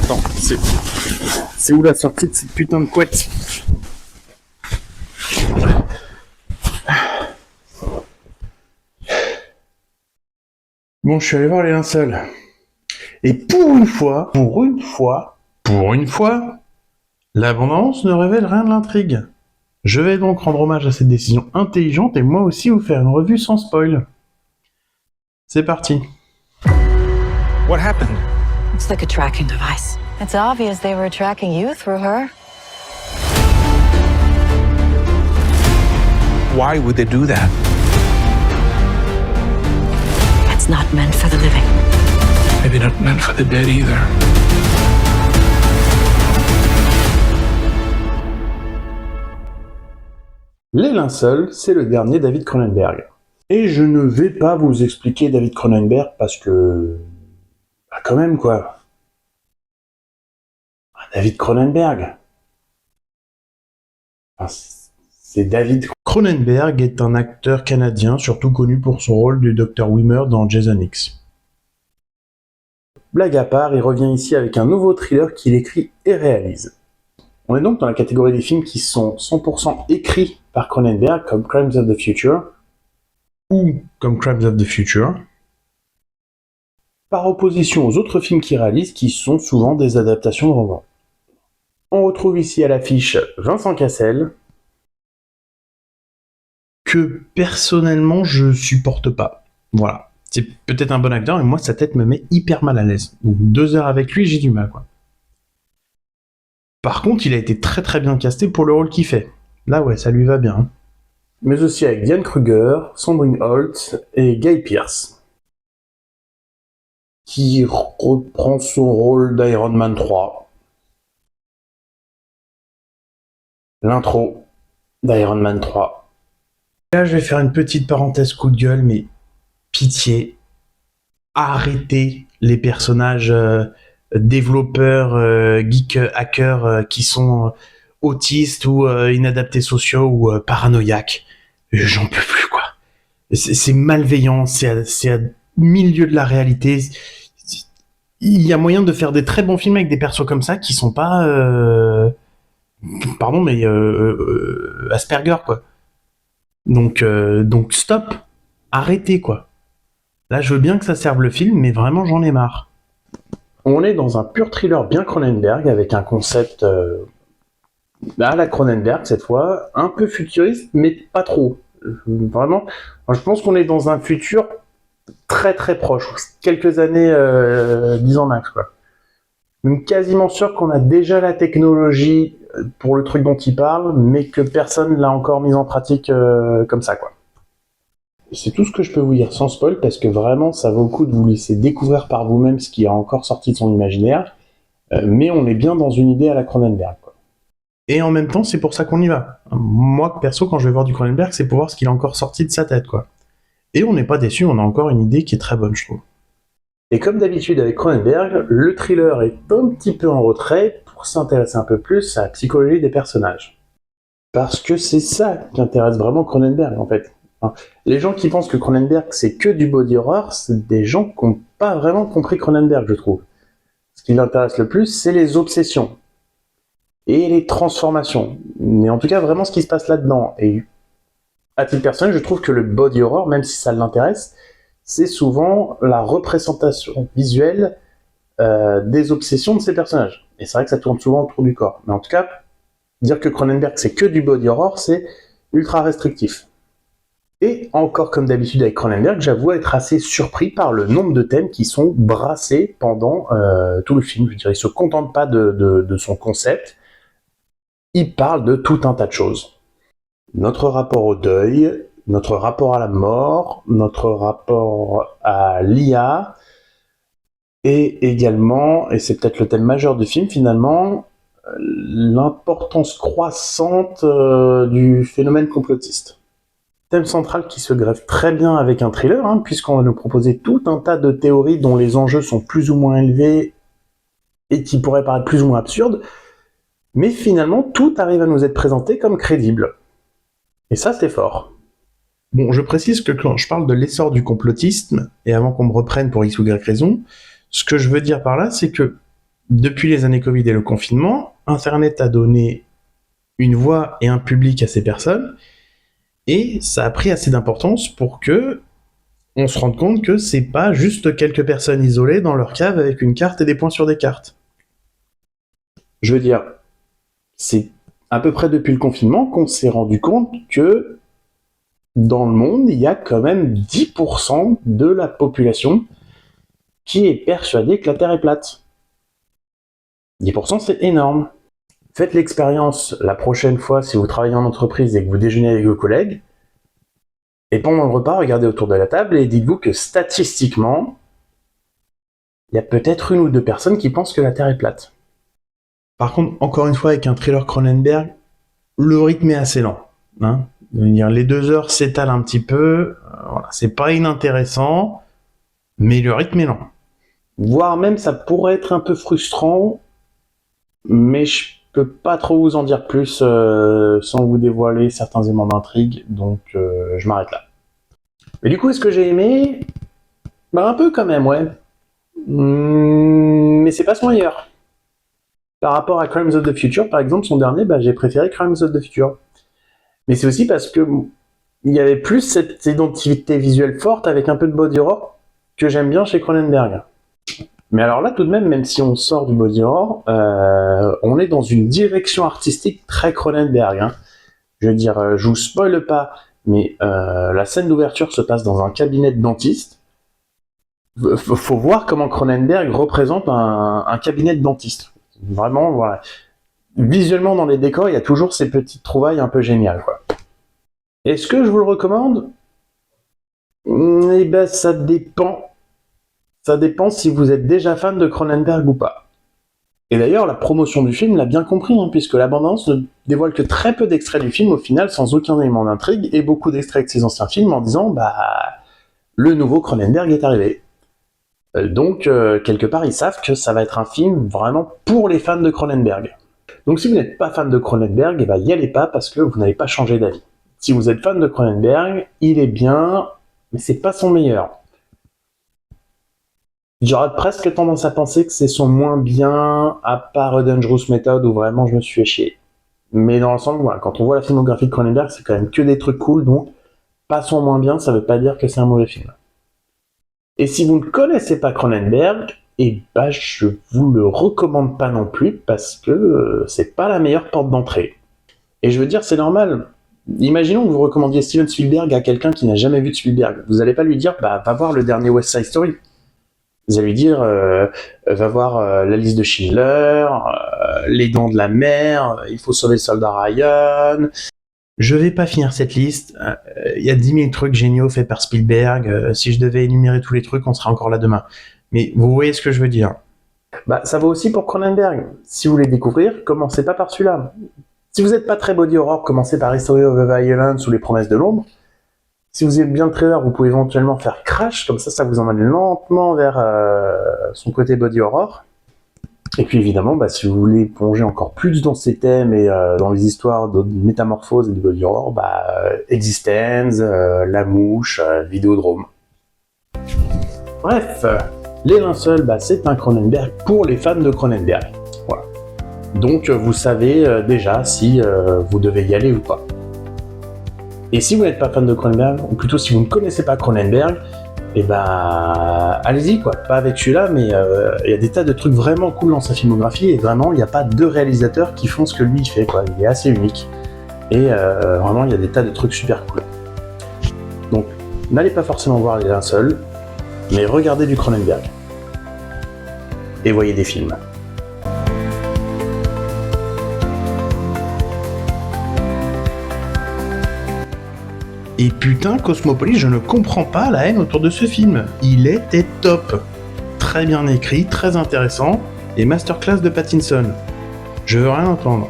Attends, c'est où la sortie de cette putain de couette? Bon, je suis allé voir les linceuls. Et pour une fois, la bande-annonce ne révèle rien de l'intrigue. Je vais donc rendre hommage à cette décision intelligente et moi aussi vous faire une revue sans spoil. C'est parti. What happened? It's like a tracking device. It's obvious they were tracking you through her. Why would they do that? It's not meant for the living. Maybe not meant for the dead either. Les linceuls, c'est le dernier David Cronenberg. Et je ne vais pas vous expliquer David Cronenberg parce que... Bah quand même quoi. David Cronenberg. Enfin, c'est David Cronenberg est un acteur canadien, surtout connu pour son rôle du Dr Wimmer dans Jason X. Blague à part, il revient ici avec un nouveau thriller qu'il écrit et réalise. On est donc dans la catégorie des films qui sont 100% écrits par Cronenberg, comme Crimes of the Future, ou comme Crimes of the Future, par opposition aux autres films qu'il réalise, qui sont souvent des adaptations de romans. On retrouve ici à l'affiche Vincent Cassel, que personnellement je supporte pas. Voilà. C'est peut-être un bon acteur, mais moi sa tête me met hyper mal à l'aise. Donc 2 heures avec lui, j'ai du mal, quoi. Par contre, il a été très très bien casté pour le rôle qu'il fait. Là, ouais, ça lui va bien. Mais aussi avec Diane Kruger, Sandrine Holt et Guy Pearce, qui reprend son rôle d'Iron Man 3. L'intro d'Iron Man 3. Là, je vais faire une petite parenthèse coup de gueule, mais pitié, arrêtez les personnages développeurs, geeks, hackers qui sont autistes ou inadaptés sociaux ou paranoïaques. J'en peux plus, quoi. C'est malveillant, c'est à milieu de la réalité. Il y a moyen de faire des très bons films avec des persos comme ça qui sont pas... Pardon, mais Asperger, quoi. Donc stop. Arrêtez, quoi. Là, je veux bien que ça serve le film, mais vraiment, j'en ai marre. On est dans un pur thriller bien Cronenberg, avec un concept à la Cronenberg, cette fois, un peu futuriste, mais pas trop. Vraiment, je pense qu'on est dans un futur très très proche, quelques années, 10 ans max, quoi. Donc, quasiment sûr qu'on a déjà la technologie pour le truc dont il parle, mais que personne l'a encore mise en pratique comme ça, quoi. C'est tout ce que je peux vous dire sans spoil, parce que vraiment, ça vaut le coup de vous laisser découvrir par vous-même ce qui est encore sorti de son imaginaire, mais on est bien dans une idée à la Cronenberg, quoi. Et en même temps, c'est pour ça qu'on y va. Moi, perso, quand je vais voir du Cronenberg, c'est pour voir ce qu'il a encore sorti de sa tête, quoi. Et on n'est pas déçu, on a encore une idée qui est très bonne, je trouve. Et comme d'habitude avec Cronenberg, le thriller est un petit peu en retrait pour s'intéresser un peu plus à la psychologie des personnages. Parce que c'est ça qui intéresse vraiment Cronenberg, en fait. Les gens qui pensent que Cronenberg c'est que du body horror, c'est des gens qui n'ont pas vraiment compris Cronenberg, je trouve. Ce qui l'intéresse le plus, c'est les obsessions et les transformations. Mais en tout cas, vraiment ce qui se passe là-dedans. Et à titre personnel, je trouve que le body horror, même si ça l'intéresse, c'est souvent la représentation visuelle des obsessions de ces personnages. Et c'est vrai que ça tourne souvent autour du corps. Mais en tout cas, dire que Cronenberg c'est que du body horror, c'est ultra restrictif. Et encore comme d'habitude avec Cronenberg, j'avoue être assez surpris par le nombre de thèmes qui sont brassés pendant tout le film. Je veux dire, il se contente pas de son concept, il parle de tout un tas de choses. Notre rapport au deuil, notre rapport à la mort, notre rapport à l'IA, et également, et c'est peut-être le thème majeur du film finalement, l'importance croissante du phénomène complotiste. Thème central qui se greffe très bien avec un thriller, puisqu'on va nous proposer tout un tas de théories dont les enjeux sont plus ou moins élevés et qui pourraient paraître plus ou moins absurdes, mais finalement tout arrive à nous être présenté comme crédible. Et ça, c'est fort. Bon, je précise que quand je parle de l'essor du complotisme, et avant qu'on me reprenne pour X ou Y raison, ce que je veux dire par là, c'est que depuis les années Covid et le confinement, Internet a donné une voix et un public à ces personnes, et ça a pris assez d'importance pour que on se rende compte que c'est pas juste quelques personnes isolées dans leur cave avec une carte et des points sur des cartes. Je veux dire, c'est à peu près depuis le confinement qu'on s'est rendu compte que dans le monde, il y a quand même 10% de la population qui est persuadée que la Terre est plate. 10%, c'est énorme. Faites l'expérience la prochaine fois si vous travaillez en entreprise et que vous déjeunez avec vos collègues. Et pendant le repas, regardez autour de la table et dites-vous que statistiquement, il y a peut-être une ou deux personnes qui pensent que la Terre est plate. Par contre, encore une fois, avec un thriller Cronenberg, le rythme est assez lent. Hein. Les 2 heures s'étalent un petit peu. Voilà, c'est pas inintéressant, mais le rythme est lent. Voire même, ça pourrait être un peu frustrant, mais je peux pas trop vous en dire plus sans vous dévoiler certains éléments d'intrigue, donc je m'arrête là. Mais du coup, est-ce que j'ai aimé ? Un peu quand même, ouais. Mais c'est pas son meilleur. Par rapport à Crimes of the Future, par exemple, son dernier, j'ai préféré Crimes of the Future. Mais c'est aussi parce que il y avait plus cette identité visuelle forte avec un peu de body horror que j'aime bien chez Cronenberg. Mais alors là, tout de même si on sort du body horror, on est dans une direction artistique très Cronenberg. Hein. Je veux dire, je vous spoile pas, mais la scène d'ouverture se passe dans un cabinet de dentiste. Faut voir comment Cronenberg représente un cabinet de dentiste. Vraiment, voilà. Visuellement, dans les décors, il y a toujours ces petites trouvailles un peu géniales, quoi. Est-ce que je vous le recommande ? Ça dépend. Ça dépend si vous êtes déjà fan de Cronenberg ou pas. Et d'ailleurs, la promotion du film l'a bien compris, puisque la bande-annonce ne dévoile que très peu d'extraits du film au final, sans aucun élément d'intrigue, et beaucoup d'extraits de ses anciens films en disant le nouveau Cronenberg est arrivé. Donc, quelque part, ils savent que ça va être un film vraiment pour les fans de Cronenberg. Donc si vous n'êtes pas fan de Cronenberg, y allez pas parce que vous n'allez pas changer d'avis. Si vous êtes fan de Cronenberg, il est bien, mais c'est pas son meilleur. J'aurais presque tendance à penser que c'est son moins bien, à part A Dangerous Method où vraiment je me suis fait chier. Mais dans l'ensemble, voilà, quand on voit la filmographie de Cronenberg, c'est quand même que des trucs cool, donc pas son moins bien, ça veut pas dire que c'est un mauvais film. Et si vous ne connaissez pas Cronenberg, je vous le recommande pas non plus parce que c'est pas la meilleure porte d'entrée. Et je veux dire, c'est normal. Imaginons que vous recommandiez Steven Spielberg à quelqu'un qui n'a jamais vu de Spielberg. Vous allez pas lui dire, va voir le dernier West Side Story. Vous allez lui dire, va voir la liste de Schindler, les dents de la mer, il faut sauver le soldat Ryan. Je vais pas finir cette liste. Il y a 10 000 trucs géniaux faits par Spielberg. Si je devais énumérer tous les trucs, on serait encore là demain. Mais vous voyez ce que je veux dire. Ça vaut aussi pour Cronenberg. Si vous voulez découvrir, commencez pas par celui-là. Si vous n'êtes pas très body horror, commencez par History of a Violence ou Les Promesses de l'Ombre. Si vous êtes bien le trailer, vous pouvez éventuellement faire Crash, comme ça vous emmène lentement vers son côté body horror. Et puis évidemment, si vous voulez plonger encore plus dans ces thèmes et dans les histoires de métamorphose et de body horror, Existence, La Mouche, Vidéodrome. Bref, Les Linceuls, c'est un Cronenberg pour les fans de Cronenberg. Voilà. Donc vous savez déjà si vous devez y aller ou pas. Et si vous n'êtes pas fan de Cronenberg, ou plutôt si vous ne connaissez pas Cronenberg, allez-y quoi, pas avec celui-là, mais il y a des tas de trucs vraiment cool dans sa filmographie, et vraiment il n'y a pas deux réalisateurs qui font ce que lui il fait, quoi. Il est assez unique. Et vraiment il y a des tas de trucs super cool. Donc n'allez pas forcément voir Les Linceuls, mais regardez du Cronenberg. Et voyez des films. Et putain, Cosmopolis, je ne comprends pas la haine autour de ce film. Il était top. Très bien écrit, très intéressant, et masterclass de Pattinson. Je veux rien entendre.